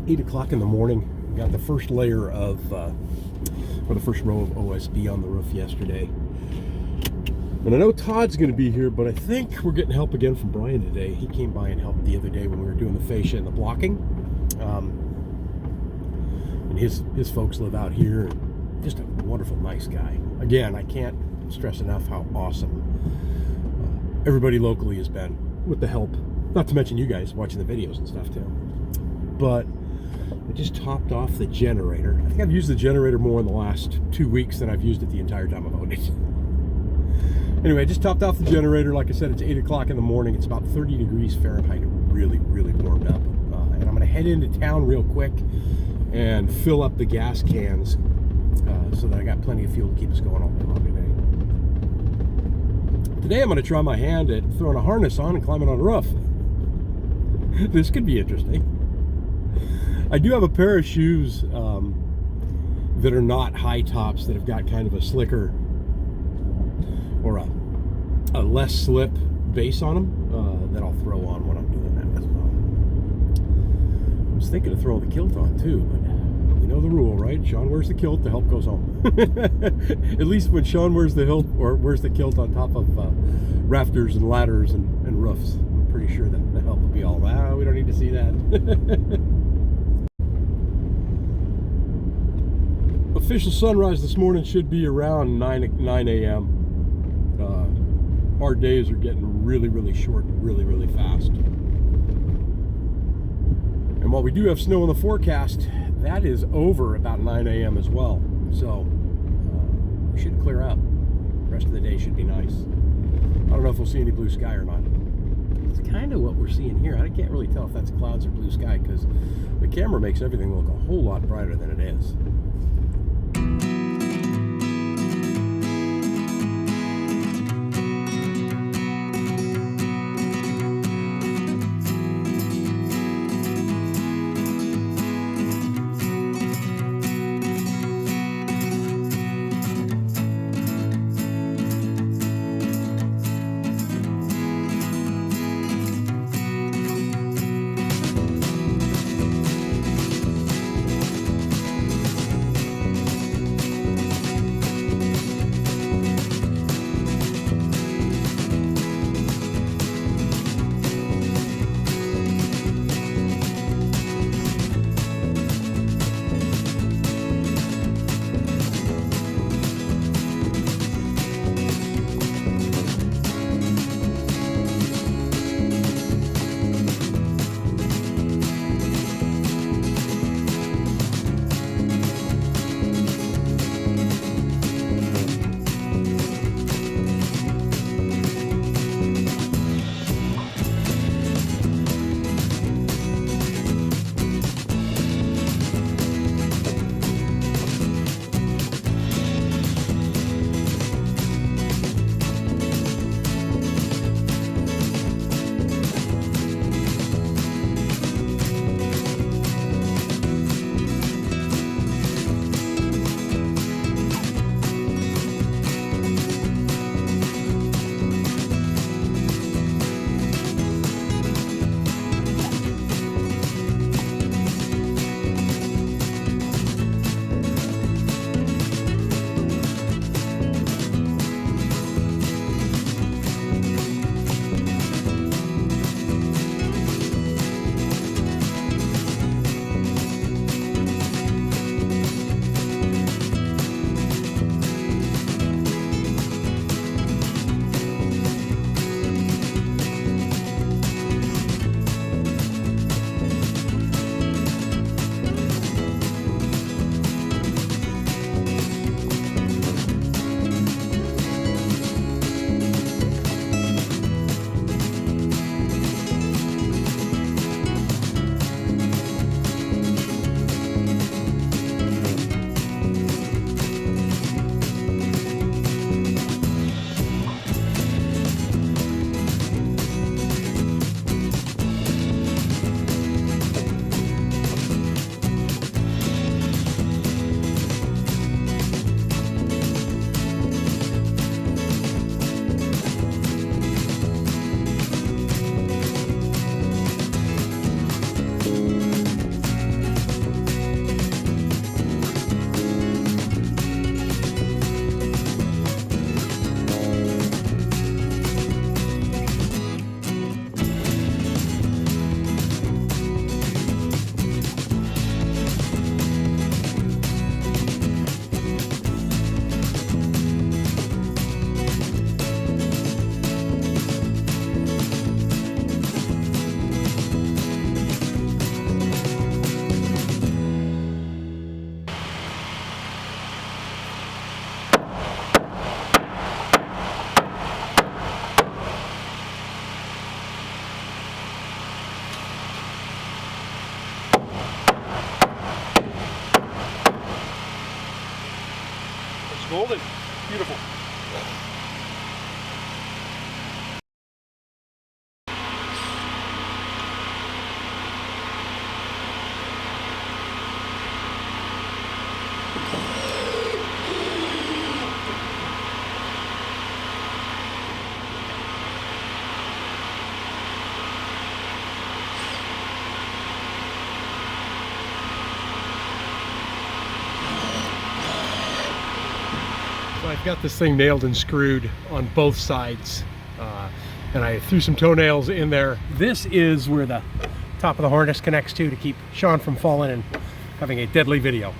8 o'clock in the morning. We got the first layer of, or the first row of OSB on the roof yesterday. And I know Todd's going to be here, but I think we're getting help again from Brian today. He came by and helped the other day when we were doing the fascia and the blocking. And his folks live out here. Just a wonderful, nice guy. Again, I can't stress enough how awesome everybody locally has been with the help. Not to mention you guys watching the videos and stuff too. But I just topped off the generator. I think I've used the generator more in the last 2 weeks than I've used it the entire time I've owned it. Anyway, I just topped off the generator. Like I said, it's 8 o'clock in the morning. It's about 30 degrees Fahrenheit. It really, really warmed up. And I'm going to head into town real quick and fill up the gas cans so that I got plenty of fuel to keep us going all day long today. Today I'm going to try my hand at throwing a harness on and climbing on a roof. This could be interesting. I do have a pair of shoes that are not high tops, that have got kind of a slicker or a less slip base on them that I'll throw on when I'm doing that as well. I was thinking of throwing the kilt on too, but you know the rule, right? Sean wears the kilt, the help goes home. At least when Sean wears the kilt on top of rafters and ladders and roofs. I'm pretty sure that the help will be all, we don't need to see that. Official sunrise this morning should be around 9 a.m. Our days are getting really, really short, really, really fast. And while we do have snow in the forecast, that is over about 9 a.m. as well. So we should clear up. The rest of the day should be nice. I don't know if we'll see any blue sky or not. It's kind of what we're seeing here. I can't really tell if that's clouds or blue sky because the camera makes everything look a whole lot brighter than it is. golden. Beautiful. I've got this thing nailed and screwed on both sides, and I threw some toenails in there. This is where the top of the harness connects to keep Sean from falling and having a deadly video.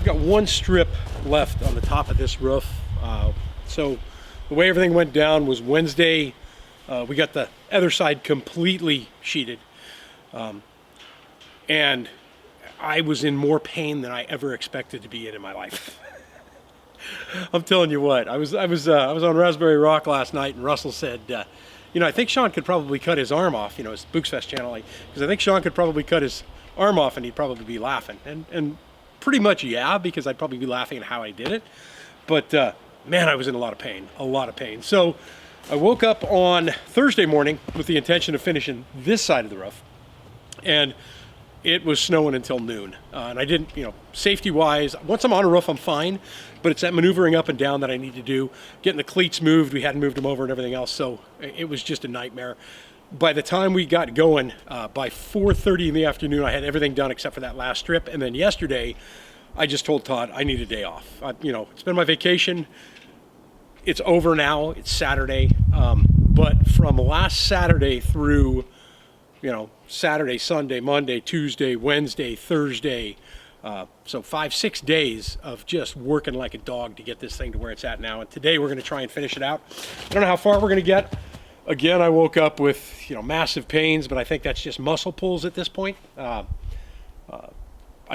got one strip left on the top of this roof. So the way everything went down was Wednesday. We got the other side completely sheeted. And I was in more pain than I ever expected to be in my life. I'm telling you what, I was on Raspberry Rock last night, and Russell said, I think Sean could probably cut his arm off, his Books Fest channel, because I think Sean could probably cut his arm off and he'd probably be laughing. And pretty much, yeah, because I'd probably be laughing at how I did it. But man, I was in a lot of pain. So I woke up on Thursday morning with the intention of finishing this side of the roof. And it was snowing until noon. And I didn't, safety-wise, once I'm on a roof, I'm fine. But it's that maneuvering up and down that I need to do. Getting the cleats moved, we hadn't moved them over and everything else. So it was just a nightmare. By the time we got going, by 4:30 in the afternoon, I had everything done except for that last strip. And then yesterday, I just told Todd I need a day off. It's been my vacation. It's over now. It's Saturday. But from last Saturday through, Saturday, Sunday, Monday, Tuesday, Wednesday, Thursday. So 5-6 days of just working like a dog to get this thing to where it's at now. And today we're going to try and finish it out. I don't know how far we're going to get. Again, I woke up with, massive pains, but I think that's just muscle pulls at this point. I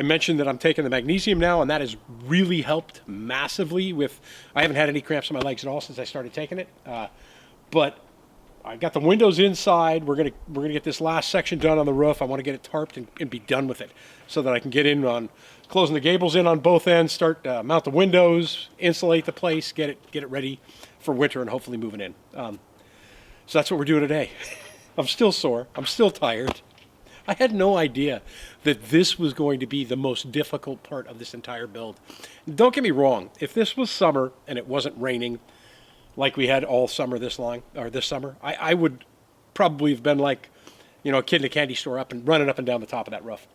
mentioned that I'm taking the magnesium now, and that has really helped massively I haven't had any cramps in my legs at all since I started taking it. But I got the windows inside. We're gonna get this last section done on the roof. I want to get it tarped and be done with it, so that I can get in on closing the gables in on both ends, start mount the windows, insulate the place, get it ready for winter, and hopefully moving in. So that's what we're doing today. I'm still sore. I'm still tired. I had no idea that this was going to be the most difficult part of this entire build. Don't get me wrong. If this was summer and it wasn't raining, like we had all summer this summer, I would probably have been like, a kid in a candy store running up and down the top of that roof.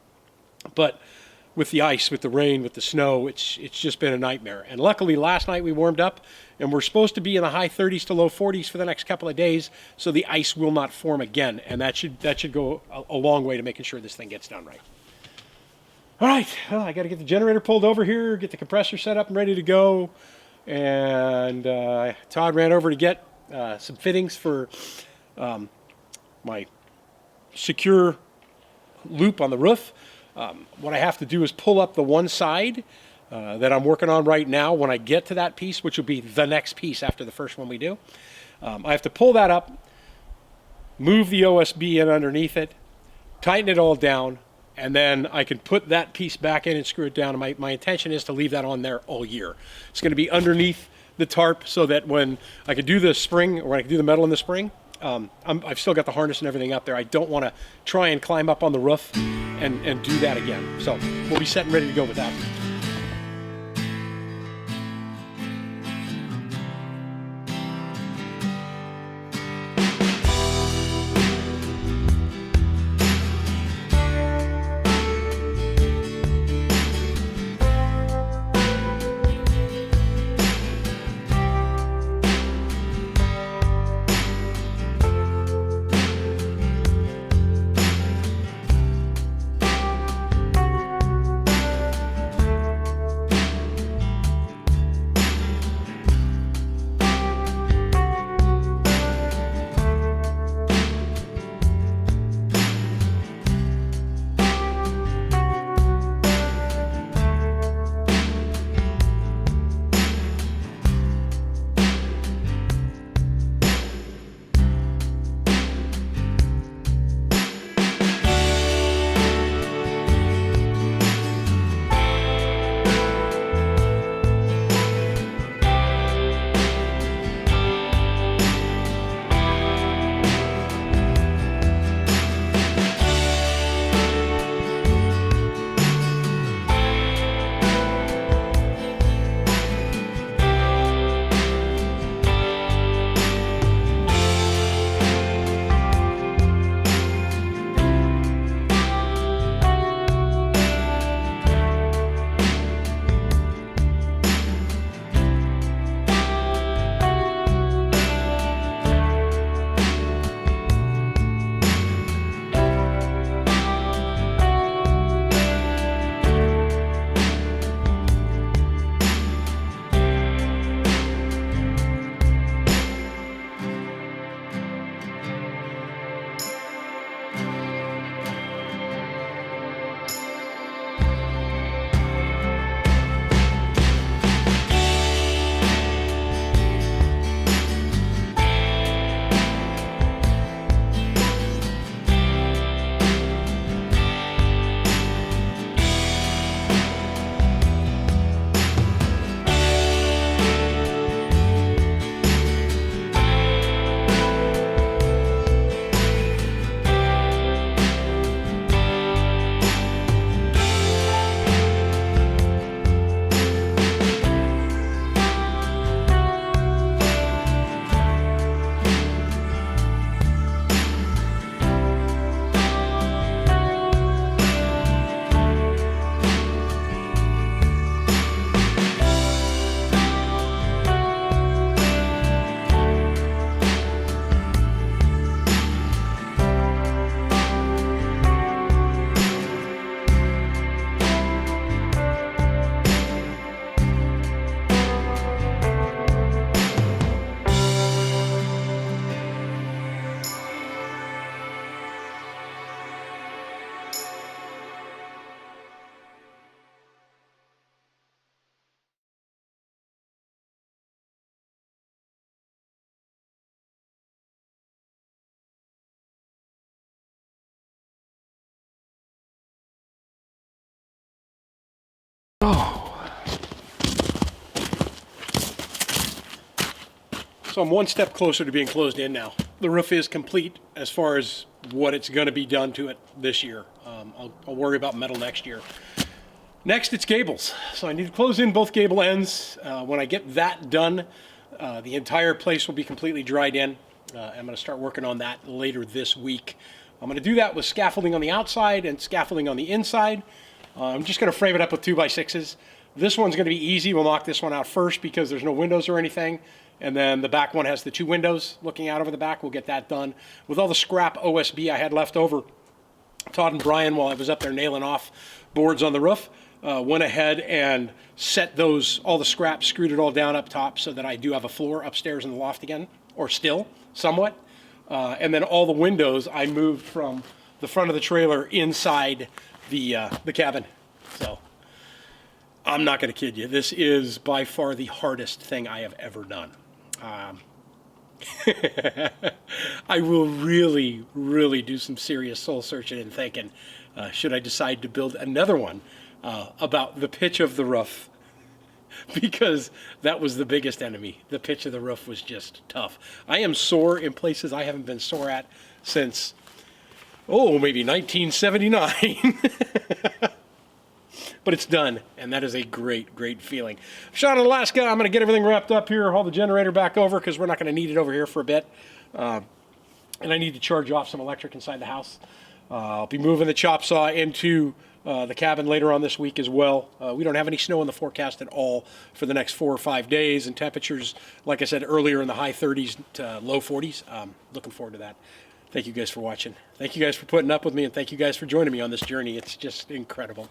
But with the ice, with the rain, with the snow, it's just been a nightmare. And luckily last night we warmed up, and we're supposed to be in the high 30s to low 40s for the next couple of days, so the ice will not form again, and that should go a long way to making sure this thing gets done right. All right, well, I got to get the generator pulled over here, get the compressor set up and ready to go. And Todd ran over to get some fittings for my secure loop on the roof. What I have to do is pull up the one side that I'm working on right now. When I get to that piece, which will be the next piece after the first one we do, I have to pull that up, move the OSB in underneath it, tighten it all down, and then I can put that piece back in and screw it down. And my intention is to leave that on there all year. It's going to be underneath the tarp so that when I can do the spring, or when I can do the metal in the spring, I've still got the harness and everything up there. I don't want to try and climb up on the roof and do that again. So we'll be set and ready to go with that. So I'm one step closer to being closed in now. The roof is complete as far as what it's going to be done to it this year. I'll worry about metal next year. Next, it's gables. So I need to close in both gable ends. When I get that done, the entire place will be completely dried in. I'm going to start working on that later this week. I'm going to do that with scaffolding on the outside and scaffolding on the inside. I'm just going to frame it up with 2x6s. This one's going to be easy. We'll knock this one out first because there's no windows or anything. And then the back one has the 2 windows looking out over the back. We'll get that done. With all the scrap OSB I had left over, Todd and Brian, while I was up there nailing off boards on the roof, went ahead and set all the scrap, screwed it all down up top so that I do have a floor upstairs in the loft again, or still, somewhat. And then all the windows I moved from the front of the trailer inside the cabin. So I'm not going to kid you. This is by far the hardest thing I have ever done. I will really, really do some serious soul searching and thinking, should I decide to build another one about the pitch of the roof, because that was the biggest enemy. The pitch of the roof was just tough. I am sore in places I haven't been sore at since, maybe 1979. But it's done, and that is a great, great feeling. Shot in Alaska, I'm going to get everything wrapped up here, haul the generator back over because we're not going to need it over here for a bit. And I need to charge off some electric inside the house. I'll be moving the chop saw into the cabin later on this week as well. We don't have any snow in the forecast at all for the next 4 or 5 days, and temperatures, like I said earlier, in the high 30s to low 40s. Looking forward to that. Thank you guys for watching. Thank you guys for putting up with me, and thank you guys for joining me on this journey. It's just incredible.